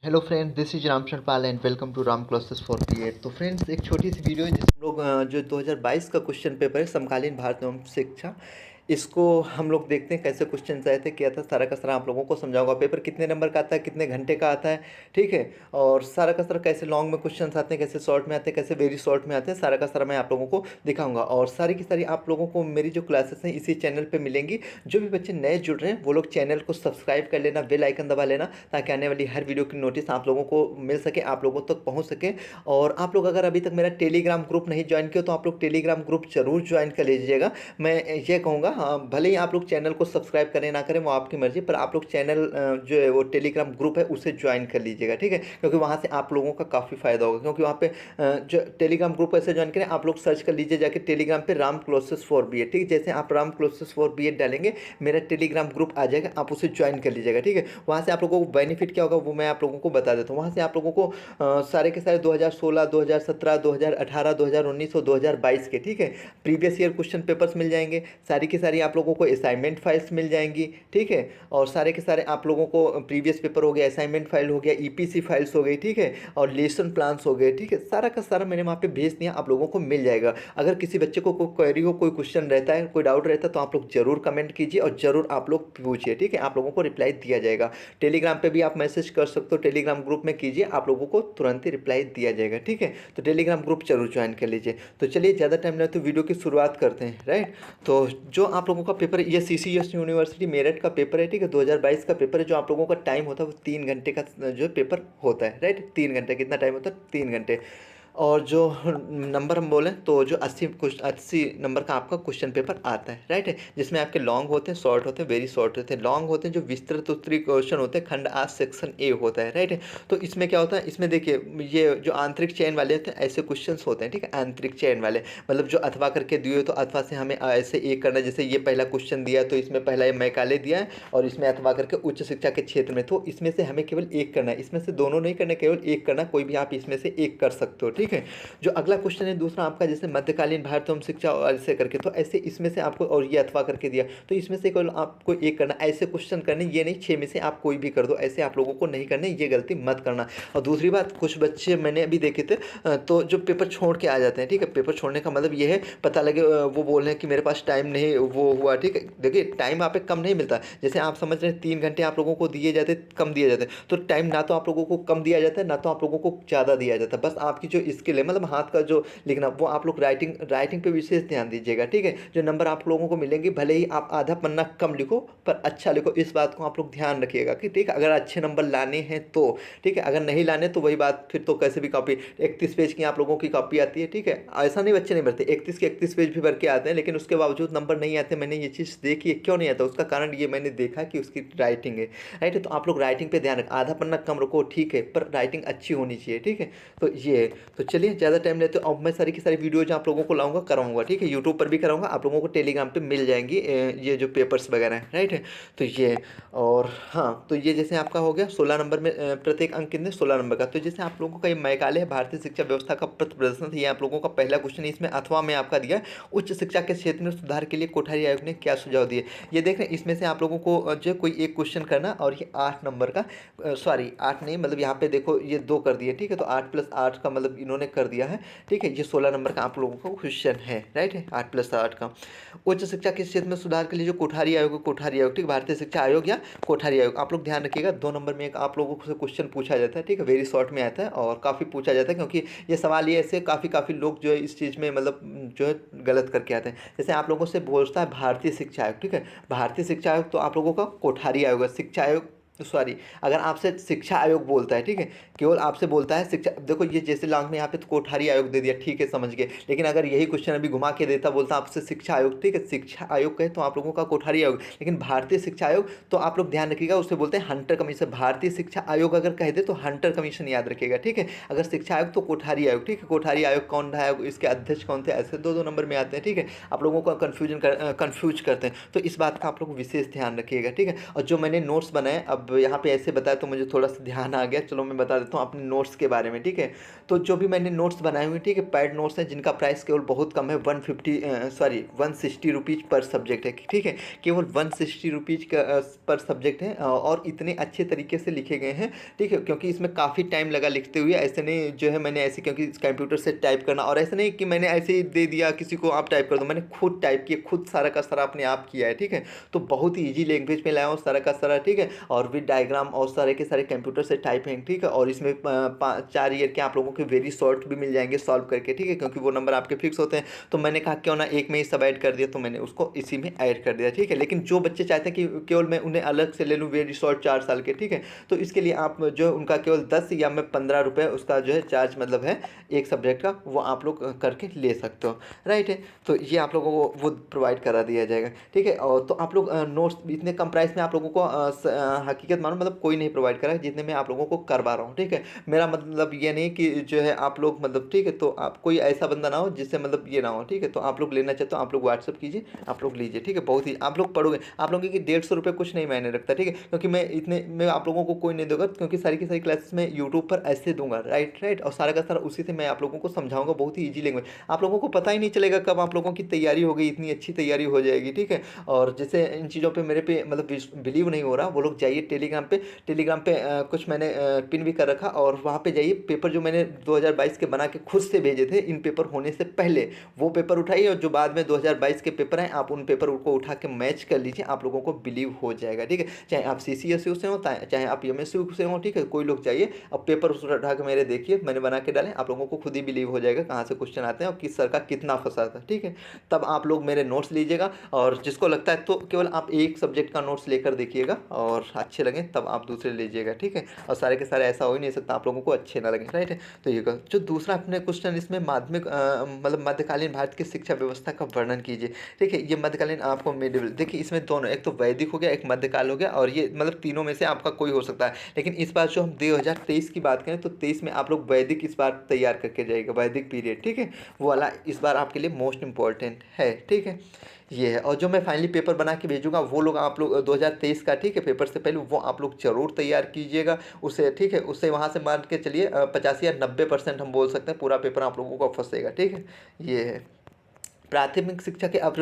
Hello friends, this is Ram Sharanpal and welcome to Ram classes for BEd. तो friends, एक छोटी सी video है जिसमें हम लोग जो 2022 का क्वेश्चन पेपर है समकालीन भारत एवं शिक्षा, इसको हम लोग देखते हैं कैसे क्वेश्चन आए थे, क्या था। सारा का सारा आप लोगों को समझाऊंगा। पेपर कितने नंबर का आता है, कितने घंटे का आता है, ठीक है। और सारा का सारा कैसे लॉन्ग में क्वेश्चन आते हैं, कैसे शॉर्ट में आते हैं, कैसे वेरी शॉर्ट में आते हैं, सारा का सारा मैं आप लोगों को दिखाऊंगा। और सारी की सारी आप लोगों को मेरी जो क्लासेस हैं इसी चैनल पर मिलेंगी। जो भी बच्चे नए जुड़ रहे हैं वो लोग चैनल को सब्सक्राइब कर लेना, बेल आइकन दबा लेना, ताकि आने वाली हर वीडियो की नोटिस आप लोगों को मिल सके, आप लोगों तक पहुंच सके। और आप लोग अगर अभी तक मेरा टेलीग्राम ग्रुप नहीं ज्वाइन किया तो आप लोग टेलीग्राम ग्रुप जरूर ज्वाइन कर लीजिएगा। मैं ये कहूँगा, हाँ, भले ही आप लोग चैनल को सब्सक्राइब करें ना करें वो आपकी मर्जी, पर आप लोग चैनल जो है वो टेलीग्राम ग्रुप है उसे ज्वाइन कर लीजिएगा, ठीक है। क्योंकि वहाँ से आप लोगों का काफ़ी फायदा होगा। क्योंकि वहाँ पे जो टेलीग्राम ग्रुप ऐसे ज्वाइन करें, आप लोग सर्च कर लीजिए जाके टेलीग्राम पे राम क्लासेस फॉर बीएड, ठीक है। जैसे आप राम क्लासेस फॉर बीएड डालेंगे मेरा टेलीग्राम ग्रुप आ जाएगा, आप उसे ज्वाइन कर लीजिएगा, ठीक है। वहाँ से आप लोगों को बेनिफिट क्या होगा वो मैं आप लोगों को बता देता हूँ। वहाँ से आप लोगों को सारे के सारे 2016, 2017, 2018, 2019 और 2022 के, ठीक है, प्रीवियस ईयर क्वेश्चन पेपर्स मिल जाएंगे। सारी की सारी आप लोगों को असाइनमेंट फाइल्स मिल जाएंगी, ठीक है। और सारे के सारे आप लोगों को प्रीवियस पेपर हो गया, असाइनमेंट फाइल हो गया, ईपीसी फाइल्स हो गई, ठीक है, और लेसन प्लान्स हो गए, ठीक है। सारा का सारा मैंने वहाँ पे भेज दिया, आप लोगों को मिल जाएगा। अगर किसी बच्चे को कोई क्वेरी हो, कोई क्वेश्चन रहता है, कोई डाउट रहता है तो आप लोग जरूर कमेंट कीजिए और जरूर आप लोग पूछिए, ठीक है। आप लोगों को रिप्लाई दिया जाएगा। टेलीग्राम पे भी आप मैसेज कर सकते हो, टेलीग्राम ग्रुप में कीजिए, आप लोगों को तुरंत ही रिप्लाई दिया जाएगा, ठीक है। तो टेलीग्राम ग्रुप जरूर ज्वाइन कर लीजिए। तो चलिए, ज़्यादा टाइम नहीं तो वीडियो की शुरुआत करते हैं, राइट। तो जो आप लोगों का पेपर, ये सीसीएस यूनिवर्सिटी मेरठ का पेपर है, ठीक है, 2022 का पेपर है। जो आप लोगों का टाइम होता है वो 3 घंटे का जो पेपर होता है, राइट। 3 घंटे, कितना टाइम होता है, 3 घंटे। और जो नंबर हम बोलें तो जो 80 नंबर का आपका क्वेश्चन पेपर आता है, राइट है। जिसमें आपके लॉन्ग होते हैं, शॉर्ट होते हैं, वेरी शॉर्ट होते हैं। लॉन्ग होते हैं जो विस्तृत उत्तरी क्वेश्चन होते हैं, खंड आज सेक्शन ए होता है, राइट है। तो इसमें क्या होता है, इसमें देखिए ये जो आंतरिक चयन वाले होते हैं ऐसे क्वेश्चन होते हैं, ठीक है। आंतरिक चयन वाले मतलब जो अथवा करके दिए हो तो अथवा से हमें ऐसे एक करना है। जैसे ये पहला क्वेश्चन दिया है तो इसमें पहला ये मैकाले दिया है और इसमें अथवा करके उच्च शिक्षा के क्षेत्र में, तो इसमें से हमें केवल एक करना है, इसमें से दोनों नहीं करना, केवल एक करना। कोई भी आप इसमें से एक कर सकते हो, ठीक है। जो अगला क्वेश्चन है दूसरा आपका, जैसे मध्यकालीन भारत एवं शिक्षा और ऐसे करके, तो ऐसे इसमें से आपको, और ये अथवा करके दिया तो इसमें से केवल आपको एक करना। ऐसे क्वेश्चन करने, ये नहीं 6 में से आप कोई भी कर दो, ऐसे आप लोगों को नहीं करने, ये गलती मत करना। और दूसरी बात, कुछ बच्चे मैंने अभी देखे थे तो जो पेपर छोड़ के आ जाते हैं, ठीक है। पेपर छोड़ने का मतलब ये है, पता लगे वो बोल रहे हैं कि मेरे पास टाइम नहीं वो हुआ, ठीक है। देखिए टाइम आप पे कम नहीं मिलता। जैसे आप समझ रहे हैं 3 घंटे आप लोगों को दिए जाते, कम दिए जाते, तो टाइम ना तो आप लोगों को कम दिया जाता है ना तो आप लोगों को ज़्यादा दिया जाता है। बस आपकी जो स्किल है, मतलब हाथ का जो लिखना, वो आप लोग राइटिंग पे विशेष ध्यान दीजिएगा, ठीक है। जो नंबर आप लोगों को मिलेंगे, भले ही आप आधा पन्ना कम लिखो पर अच्छा लिखो, इस बात को आप लोग ध्यान रखिएगा कि, ठीक है। अगर अच्छे नंबर लाने हैं तो, ठीक है, अगर नहीं लाने तो वही बात, फिर तो कैसे भी कॉपी 31 पेज की आप लोगों की कॉपी आती है, ठीक है। ऐसा नहीं बच्चे नहीं भरते, 31 के 31 पेज भी भर के आते हैं, लेकिन उसके बावजूद नंबर नहीं आते। मैंने ये चीज़ देखी है, क्यों नहीं आता उसका कारण ये मैंने देखा कि उसकी राइटिंग है, राइट है। तो आप लोग राइटिंग पे ध्यान रखें, आधा पन्ना कम रखो, ठीक है, पर राइटिंग अच्छी होनी चाहिए, ठीक है। तो ये है। तो चलिए, ज़्यादा टाइम लेते हो, अब मैं सारी की सारी वीडियोज आप लोगों को लाऊंगा, कराऊंगा, ठीक है। यूट्यूब पर भी कराऊंगा, आप लोगों को टेलीग्राम पे मिल जाएंगी ये जो पेपर्स वगैरह हैं, राइट है। तो ये, और हाँ, तो ये जैसे आपका हो गया 16 नंबर में, प्रत्येक अंक कितने, 16 नंबर का। तो जैसे आप लोगों का ये मैकाले है भारतीय शिक्षा व्यवस्था का पथ प्रदर्शन, ये आप लोगों का पहला क्वेश्चन है। इसमें अथवा में आपका दिया है, उच्च शिक्षा के क्षेत्र में सुधार के लिए कोठारी आयोग ने क्या सुझाव दिए। ये देख रहे हैं, इसमें से आप लोगों को जो कोई एक क्वेश्चन करना, और ये 8 नंबर का, सॉरी 8 नहीं, मतलब यहाँ पे देखो ये 2 कर दिए, ठीक है। तो 8 + 8 का मतलब इन्होंने कर दिया है, ठीक है। ये 16 नंबर का आप लोगों का क्वेश्चन है, राइट है, 8 + 8 का। उच्च शिक्षा के क्षेत्र में सुधार के लिए जो कोठारी आयोग है, कोठारी आयोग, ठीक, भारतीय शिक्षा आयोग या कोठारी आयोग, आप लोग ध्यान रखिएगा। 2 नंबर में एक आप लोगों से क्वेश्चन पूछा जाता है, ठीक है, वेरी शॉर्ट में आता है और काफ़ी पूछा जाता है, क्योंकि ये सवाल ये ऐसे काफ़ी लोग जो है इस चीज़ में मतलब जो है गलत करके आते हैं। जैसे आप लोगों से पूछता है भारतीय शिक्षा आयोग, ठीक है, भारतीय शिक्षा आयोग, तो आप लोगों का कोठारी आयोग है। शिक्षा आयोग, सॉरी, अगर आपसे शिक्षा आयोग बोलता है, ठीक है, केवल आपसे बोलता है शिक्षा, देखो ये जैसे लॉन्ग में यहाँ पे तो कोठारी आयोग दे दिया, ठीक है, समझ गए। लेकिन अगर यही क्वेश्चन अभी घुमा के देता, बोलता आपसे शिक्षा आयोग, ठीक है, शिक्षा आयोग कहे तो आप लोगों का कोठारी आयोग। लेकिन भारतीय शिक्षा आयोग तो आप लोग ध्यान रखिएगा, उसे बोलते हैं हंटर कमीशन। भारतीय शिक्षा आयोग अगर कह दे तो हंटर कमीशन याद रखिएगा, ठीक है। अगर शिक्षा आयोग तो कोठारी आयोग, ठीक है। कोठारी आयोग कौन था, आयोग इसके अध्यक्ष कौन थे, ऐसे 2 नंबर में आते हैं, ठीक है। आप लोगों का कन्फ्यूज करते हैं, तो इस बात का आप लोग विशेष ध्यान रखिएगा, ठीक है। और जो मैंने नोट्स बनाए, अब अब यहाँ पे ऐसे बताया तो मुझे थोड़ा सा ध्यान आ गया। चलो मैं बता देता हूँ अपने नोट्स के बारे में, ठीक है। तो जो भी मैंने नोट्स बनाए हुए, ठीक है, पेड नोट्स हैं जिनका प्राइस केवल बहुत कम है, 160 रुपीज़ पर सब्जेक्ट है, ठीक है। केवल 160 रुपीज़ का पर सब्जेक्ट है, और इतने अच्छे तरीके से लिखे गए हैं, ठीक है, क्योंकि इसमें काफ़ी टाइम लगा लिखते हुए। ऐसे नहीं जो है मैंने ऐसे, क्योंकि कंप्यूटर से टाइप करना, और ऐसे नहीं कि मैंने ऐसे ही दे दिया किसी को आप टाइप कर दो, मैंने खुद टाइप किया, खुद सारा का सारा अपने आप किया है, ठीक है। तो बहुत ही ईजी लैंग्वेज में लाया हूँ सारा का सारा, ठीक है, और विद डायग्राम और सारे के सारे कंप्यूटर से टाइप हैं, ठीक है। और इसमें 4 ईयर के आप लोगों के वेरी शॉर्ट भी मिल जाएंगे सॉल्व करके, ठीक है, क्योंकि वो नंबर आपके फिक्स होते हैं। तो मैंने कहा क्यों ना एक में ही सब ऐड कर दिया, तो मैंने उसको इसी में ऐड कर दिया, ठीक है। लेकिन जो बच्चे चाहते हैं कि केवल मैं उन्हें अलग से ले लूँ वेरी शॉर्ट 4 साल के, ठीक है, तो इसके लिए आप जो उनका केवल 10 या मैं 15 रुपये उसका जो है चार्ज मतलब है एक सब्जेक्ट का, वो आप लोग करके ले सकते हो, राइट है। तो ये आप लोगों को वो प्रोवाइड करा दिया जाएगा, ठीक है। और तो आप लोग नोट्स इतने कम प्राइस में आप लोगों को हकीकत मानो मतलब कोई नहीं प्रोवाइड करा जितने में आप लोगों को करवा रहा हूँ, ठीक है। मेरा मतलब ये नहीं कि जो है आप लोग मतलब, ठीक है, तो आप कोई ऐसा बंदा ना हो जिससे मतलब ये ना हो, ठीक है। तो आप लोग लेना चाहते हो आप लोग व्हाट्सअप कीजिए, आप लोग लीजिए, ठीक है। बहुत ही आप लोग पढ़ोगे, आप लोगों की 150 रुपये कुछ नहीं मायने रखता, ठीक है, क्योंकि मैं आप लोगों को कोई नहीं दूंगा, क्योंकि सारी की सारी क्लासेस में यूट्यूब पर ऐसे दूंगा, राइट राइट, और सारा का सारा उसी से मैं आप लोगों को समझाऊंगा, बहुत ही ईजी लैंग्वेज। आप लोगों को पता ही नहीं चलेगा कब आप लोगों की तैयारी हो गई, इतनी अच्छी तैयारी हो जाएगी, ठीक है। और जैसे इन चीज़ों पे मेरे पे मतलब बिलीव नहीं हो रहा, वो लोग जाइए टेलीग्राम पे कुछ मैंने पिन भी कर रखा, और वहाँ पे जाइए, पेपर जो मैंने 2022 के बना के खुद से भेजे थे इन पेपर होने से पहले, वो पेपर उठाइए, और जो बाद में 2022 के पेपर हैं आप उन पेपर को उठा के मैच कर लीजिए, आप लोगों को बिलीव हो जाएगा, ठीक है। चाहे आप CCSU से हो, चाहे आप MSU से हो, ठीक है, कोई लोग जाइए अब पेपर उठा के मेरे देखिए, मैंने बना के डाले, आप लोगों को खुद ही बिलीव हो जाएगा कहाँ से क्वेश्चन आते हैं और किस सर का कितना फंसा था, ठीक है। तब आप लोग मेरे नोट्स लीजिएगा, और जिसको लगता है तो केवल आप एक सब्जेक्ट का नोट्स लेकर देखिएगा, और अच्छे लगे तब आप दूसरे लीजिएगा, ठीक है। और सारे के सारे ऐसा हो ही नहीं सकता आप लोगों को अच्छे ना लगे, राइट है। तो ये जो दूसरा अपने क्वेश्चन इसमें माध्यमिक मतलब मध्यकालीन भारत की शिक्षा व्यवस्था का वर्णन कीजिए, ठीक है। ये मध्यकालीन आपको मिडिल, देखिए इसमें दोनों, एक तो वैदिक हो गया, एक मध्यकाल हो गया, और ये मतलब तीनों में से आपका कोई हो सकता है। लेकिन इस बार जो हम 2023 की बात करें तो 23 में आप लोग वैदिक इस बार तैयार करके जाइएगा, वैदिक पीरियड, ठीक है, वो वाला इस बार आपके लिए मोस्ट इंपॉर्टेंट है, ठीक है। ये है, और जो मैं फाइनली पेपर बना के भेजूंगा वो लोग आप लोग 2023 का, ठीक है, पेपर से पहले वो आप लोग जरूर तैयार कीजिएगा उसे, ठीक है। उससे वहाँ से मान के चलिए 50 या 90% हम बोल सकते हैं पूरा पेपर आप लोगों को फंसेगा, ठीक है। ये है प्राथमिक शिक्षा के, अब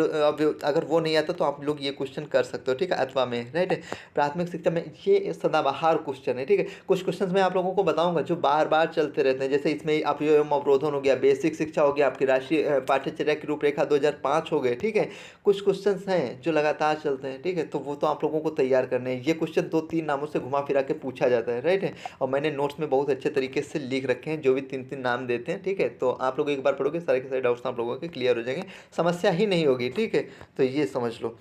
अगर वो नहीं आता तो आप लोग ये क्वेश्चन कर सकते हो, ठीक है, अथवा में, राइट है। प्राथमिक शिक्षा में ये सदाबहार क्वेश्चन है, ठीक है। कुछ क्वेश्चंस मैं आप लोगों को बताऊंगा जो बार बार चलते रहते हैं, जैसे इसमें अपव्यय अवरोधन हो गया, बेसिक शिक्षा हो गया, आपकी राष्ट्रीय पाठ्यचर्या की रूपरेखा 2005 हो गए, ठीक है। कुछ क्वेश्चंस हैं जो लगातार चलते हैं, ठीक है, तो वो तो आप लोगों को तैयार करने हैं। ये क्वेश्चन 2-3 नामों से घुमा फिरा के पूछा जाता है, राइट है, और मैंने नोट्स में बहुत अच्छे तरीके से लिख रखे हैं, जो भी 3-3 नाम देते हैं, ठीक है। तो आप लोग एक बार पढ़ोगे सारे के सारे डाउट्स आप लोगों के क्लियर हो जाएंगे, समस्या ही नहीं होगी, ठीक है। तो ये समझ लो।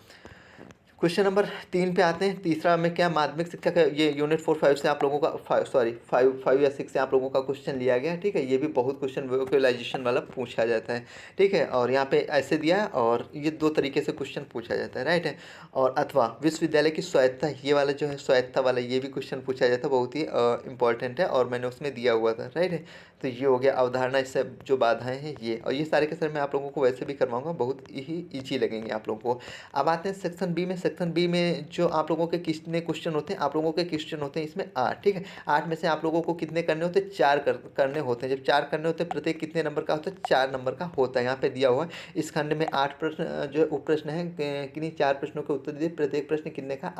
क्वेश्चन नंबर 3 पे आते हैं। तीसरा में क्या, माध्यमिक शिक्षा का ये यूनिट 4-5 से आप लोगों का 5 या 6 से आप लोगों का क्वेश्चन लिया गया, ठीक है। ये भी बहुत क्वेश्चन वोकलाइजेशन वाला पूछा जाता है, ठीक है। और यहाँ पे ऐसे दिया है, और ये 2 तरीके से क्वेश्चन पूछा जाता है, राइट है। और अथवा विश्वविद्यालय की स्वायत्तता, ये वाला जो है स्वायत्तता वाला, ये भी क्वेश्चन पूछा जाता है, बहुत ही इंपॉर्टेंट है, और मैंने उसमें दिया हुआ था, राइट है। तो ये हो गया अवधारणा, इससे जो बाधाएं हैं ये, और ये सारे के सारे मैं आप लोगों को वैसे भी करवाऊंगा, बहुत ही ईजी लगेंगे आप लोगों को। अब आते हैं सेक्शन बी में। सेक्शन बी में जो आप लोगों के कितने क्वेश्चन होते हैं, आप लोगों के क्वेश्चन होते हैं इसमें 8, ठीक है। 8 में से आप लोगों को कितने करने होते हैं, 4 करने होते हैं। जब 4 करने होते हैं, प्रत्येक कितने नंबर का होता है, 4 नंबर का होता है, यहाँ पे दिया हुआ है। इस खंड में 8 प्रश्न जो उप प्रश्न है, किन्हीं 4 प्रश्नों के उत्तर दीजिए, प्रत्येक प्रश्न कितने का,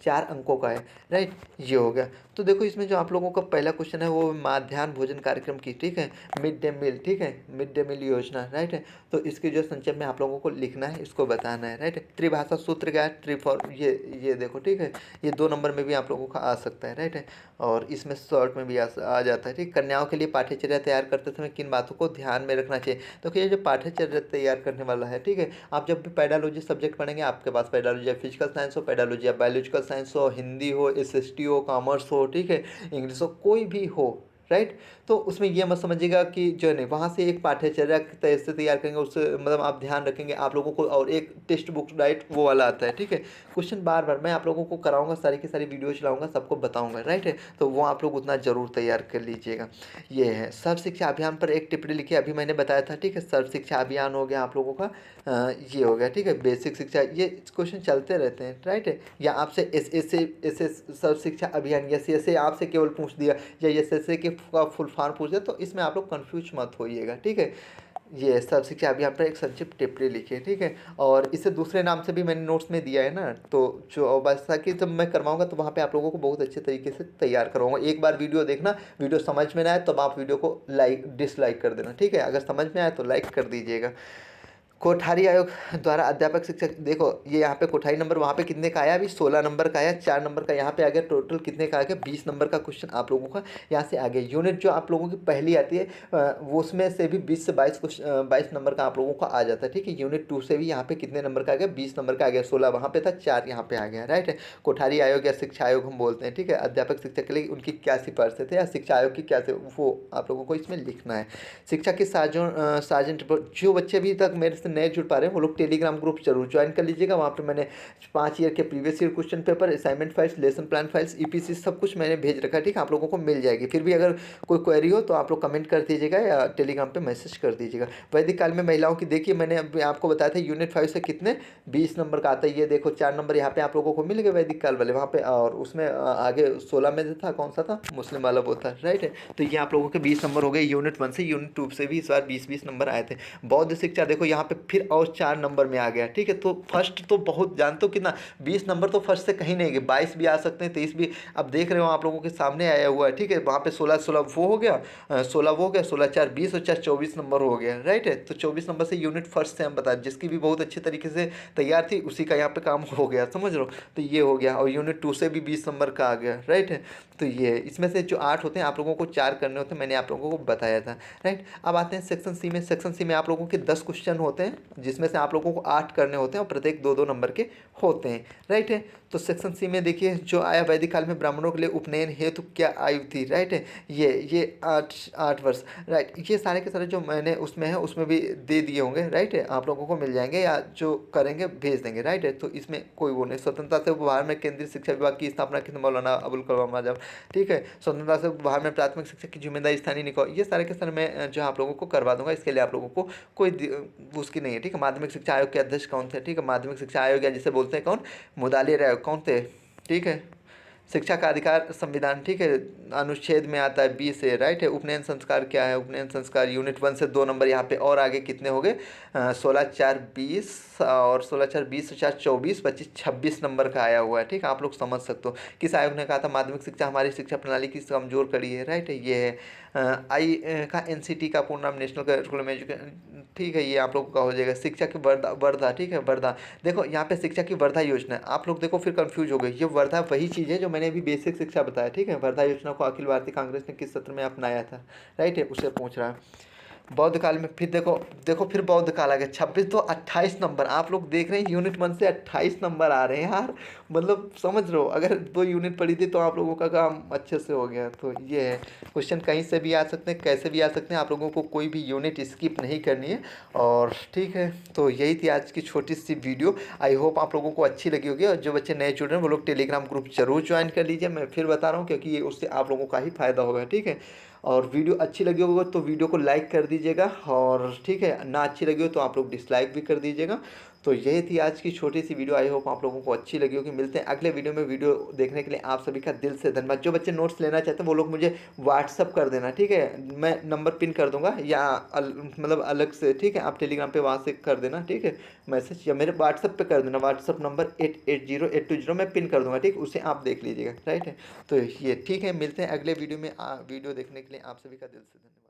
4 अंकों का है, राइट। ये हो गया। तो देखो इसमें जो आप लोगों का पहला क्वेश्चन है वो मध्याह्न भोजन कार्यक्रम की, ठीक है, मिड डे मील, ठीक है, मिड डे मील योजना, राइट है। तो इसके जो संक्षेप में आप लोगों को लिखना है, इसको बताना है, राइट। त्रिभाषा सूत्र क्या है, ट्रिफॉर, ये देखो, ठीक है, ये 2 नंबर में भी आप लोगों का आ सकता है, राइट है। और इसमें शॉर्ट में भी आ जाता है, ठीक। कन्याओं के लिए पाठ्यचर्या तैयार करते समय किन बातों को ध्यान में रखना चाहिए। तो ये जो पाठ्यचर्या तैयार करने वाला है, ठीक है, आप जब भी पेडालॉजी सब्जेक्ट पढ़ेंगे, आपके पास पेडालॉजी या फिजिकल साइंस हो, पेडालॉजी या बायोलॉजिकल साइंस हो, हिंदी हो, SST हो, कॉमर्स हो, ठीक है, इंग्लिश हो, कोई भी हो, राइट। तो उसमें ये मत समझिएगा कि जो है नहीं, वहाँ से एक पाठ्यचर्या कैसे तैयार करेंगे उससे मतलब आप ध्यान रखेंगे आप लोगों को, और एक टेक्स्ट बुक राइट वो वाला आता है, ठीक है। क्वेश्चन बार बार मैं आप लोगों को कराऊंगा, सारी की सारी वीडियो चलाऊंगा, सबको बताऊंगा, राइट है। तो वो आप लोग उतना ज़रूर तैयार कर लीजिएगा। ये है सर्व शिक्षा अभियान पर एक टिप्पणी लिखी, अभी मैंने बताया था, ठीक है। सर्व शिक्षा अभियान हो गया आप लोगों का, ये हो गया, ठीक है। बेसिक शिक्षा, ये क्वेश्चन चलते रहते हैं, राइट है। या आपसे ऐसे सर्व शिक्षा अभियान या ऐसे आपसे केवल पूछ दिया, या ऐसे के फुल फॉर्म पूछ दिया, तो इसमें आप लोग कन्फ्यूज मत होइएगा, ठीक है। ये सर्व शिक्षा अभियान पर एक संक्षिप्त टिप्पणी लिखी है, ठीक है। और इसे दूसरे नाम से भी मैंने नोट्स में दिया है ना, तो जो बस ताकि जब मैं करवाऊंगा तो वहाँ पे आप लोगों को बहुत अच्छे तरीके से तैयार करवाऊंगा। एक बार वीडियो देखना, वीडियो समझ में ना आए तब आप वीडियो को डिसलाइक कर देना, ठीक है। अगर समझ में आए तो लाइक कर दीजिएगा। कोठारी आयोग द्वारा अध्यापक शिक्षक, देखो ये यहाँ पे कोठारी नंबर वहाँ पे कितने का आया, अभी 16 नंबर का आया, 4 नंबर का यहाँ पे आ गया, टोटल कितने का आ गया, 20 नंबर का क्वेश्चन आप लोगों का यहाँ से आ गया। यूनिट जो आप लोगों की पहली आती है वो उसमें से भी 20 से 22 नंबर का आप लोगों का आ जाता है, ठीक है। यूनिट 2 से भी यहाँ पे कितने नंबर का आ गया, 20 नंबर का आ गया, 16 वहाँ पे था, 4 यहाँ पे आ गया, राइट है। कोठारी आयोग या शिक्षा आयोग हम बोलते हैं, ठीक है। अध्यापक शिक्षक के लिए उनकी क्या सिफारिशें थे या शिक्षा आयोग की क्या थे, वो आप लोगों को इसमें लिखना है। शिक्षा के सार्जन जो बच्चे अभी तक मेरे से नए जुड़ पा रहे हैं वो लोग टेलीग्राम ग्रुप जरूर ज्वाइन कर लीजिएगा। वहाँ पे मैंने 5 ईयर के previous year question paper, assignment files, lesson plan files, EPC सब कुछ मैंने भेज रखा है, ठीक है। आप लोगों को मिल जाएगी। फिर भी अगर कोई क्वेरी हो तो आप लोग कमेंट कर दीजिएगा या टेलीग्राम पे मैसेज कर दीजिएगा। वैदिक काल में महिलाओं की, देखिए मैंने अभी आपको बताया था यूनिट 5 से कितने 20 नंबर का आता है, ये देखो 4 नंबर यहाँ पे आप लोगों को मिल गए वैदिक काल वाले वहाँ पे, और उसमें आगे 16 में जो था कौन सा था, मुस्लिम वाला वो था, राइट है। तो ये आप लोगों के 20 नंबर हो गए यूनिट 1 से। यूनिट 2 से भी इस बार 20-20 नंबर आए थे। बौद्ध शिक्षा देखो यहाँ पे फिर और 4 नंबर में आ गया, ठीक है। तो फर्स्ट तो बहुत जानते हो कितना, 20 नंबर तो फर्स्ट से कहीं नहीं गए, 22 भी आ सकते हैं, 23 भी। अब देख रहे हो आप लोगों के सामने आया हुआ है, ठीक है। वहाँ पे 16 वो हो गया, 16 वो हो गया, 16 4 20 और 4 24 नंबर हो गया, राइट है। तो 24 नंबर से यूनिट फर्स्ट से हम बता, जिसकी भी बहुत अच्छे तरीके से तैयार थी उसी का यहाँ पे काम हो गया, समझ लो। तो ये हो गया, और यूनिट 2 से भी 20 नंबर का आ गया, राइट है। तो ये इसमें से जो 8 होते हैं आप लोगों को 4 करने होते हैं, मैंने आप लोगों को बताया था, राइट। अब आते हैं सेक्शन सी में। सेक्शन सी में आप लोगों के 10 क्वेश्चन होते हैं, जिसमें से आप लोगों को 8 करने होते हैं और प्रत्येक 2-2 नंबर के होते हैं, राइट है। तो सेक्शन सी में देखिए जो आया, वैदिक काल में ब्राह्मणों के लिए उपनयन हेतु क्या आयु थी, राइट है। ये 8 वर्ष, राइट। ये सारे के सारे जो मैंने उसमें है उसमें भी दे दिए होंगे, राइट है। आप लोगों को मिल जाएंगे या जो करेंगे भेज देंगे, राइट है। तो इसमें कोई वो नहीं। स्वतंत्रता से बाहर में केंद्रीय शिक्षा विभाग की स्थापना की मौलाना अबुल कलाम आजाद, ठीक है। स्वतंत्रता से बाहर में प्राथमिक शिक्षा की जिम्मेदारी स्थानीय निकाय, ये सारे के सारे मैं जो आप लोगों को करवा दूंगा। इसके लिए आप लोगों को कोई उसकी नहीं है, ठीक है। माध्यमिक शिक्षा आयोग के अध्यक्ष कौन थे, ठीक है। माध्यमिक शिक्षा आयोग या जिसे बोलते हैं कौन, मुदालिर आयोग कौन थे, ठीक है। शिक्षा का अधिकार संविधान, ठीक है, अनुच्छेद में आता है 20 से, राइट है। उपनयन संस्कार क्या है, उपनयन संस्कार यूनिट 1 से 2 नंबर यहाँ पे और आगे कितने हो गए, 16 4 20 और 16 4 20 4 24 25 26 नंबर का आया हुआ है, ठीक है। आप लोग समझ सकते हो। किस आयोग ने कहा था माध्यमिक शिक्षा हमारी शिक्षा प्रणाली की कमजोर कड़ी है, राइट है। ये है आई का एनसीटी का पूर्ण नाम नेशनल करिकुलम एजुकेशन, ठीक है। ये आप लोगों का हो जाएगा। शिक्षा की वर्धा, ठीक है, वर्धा। देखो यहाँ पे शिक्षा की वर्धा योजना है, आप लोग देखो फिर कंफ्यूज हो गए। ये वर्धा वही चीज़ है जो मैंने अभी बेसिक शिक्षा बताया, ठीक है। वर्धा योजना को अखिल भारतीय कांग्रेस ने किस सत्र में अपनाया था, राइट है, उसे पूछ रहा है। बौद्ध काल में फिर देखो फिर बौद्ध काल आ गया, 26 तो 28 नंबर आप लोग देख रहे हैं। यूनिट 1 से 28 नंबर आ रहे हैं यार, मतलब समझ रहे हो। अगर 2 यूनिट पढ़ी थी तो आप लोगों का काम अच्छे से हो गया। तो ये है, क्वेश्चन कहीं से भी आ सकते हैं, कैसे भी आ सकते हैं, आप लोगों को कोई भी यूनिट स्किप नहीं करनी है। और ठीक है, तो यही थी आज की छोटी सी वीडियो। आई होप आप लोगों को अच्छी लगी होगी, और जो बच्चे नए जुड़ रहे हैं वो लोग टेलीग्राम ग्रुप जरूर ज्वाइन कर लीजिए। मैं फिर बता रहा हूँ क्योंकि ये उससे आप लोगों का ही फायदा होगा, ठीक है। और वीडियो अच्छी लगी होगी तो वीडियो को लाइक कर दीजिएगा, और ठीक है ना अच्छी लगी हो तो आप लोग डिसलाइक भी कर दीजिएगा। तो यही थी आज की छोटी सी वीडियो। आई होप आप लोगों को अच्छी लगी होगी। मिलते हैं अगले वीडियो में। वीडियो देखने के लिए आप सभी का दिल से धन्यवाद। जो बच्चे नोट्स लेना चाहते हैं वो लोग मुझे व्हाट्सअप कर देना, ठीक है। मैं नंबर पिन कर दूंगा या मतलब अलग से, ठीक है। आप टेलीग्राम पे वहाँ से कर देना, ठीक है, मैसेज, या मेरे व्हाट्सअप पे कर देना। व्हाट्सअप नंबर 880820 मैं पिन कर दूंगा, ठीक, उसे आप देख लीजिएगा, राइट है। तो ये ठीक है, मिलते हैं अगले वीडियो में। वीडियो देखने के लिए आप सभी का दिल से धन्यवाद।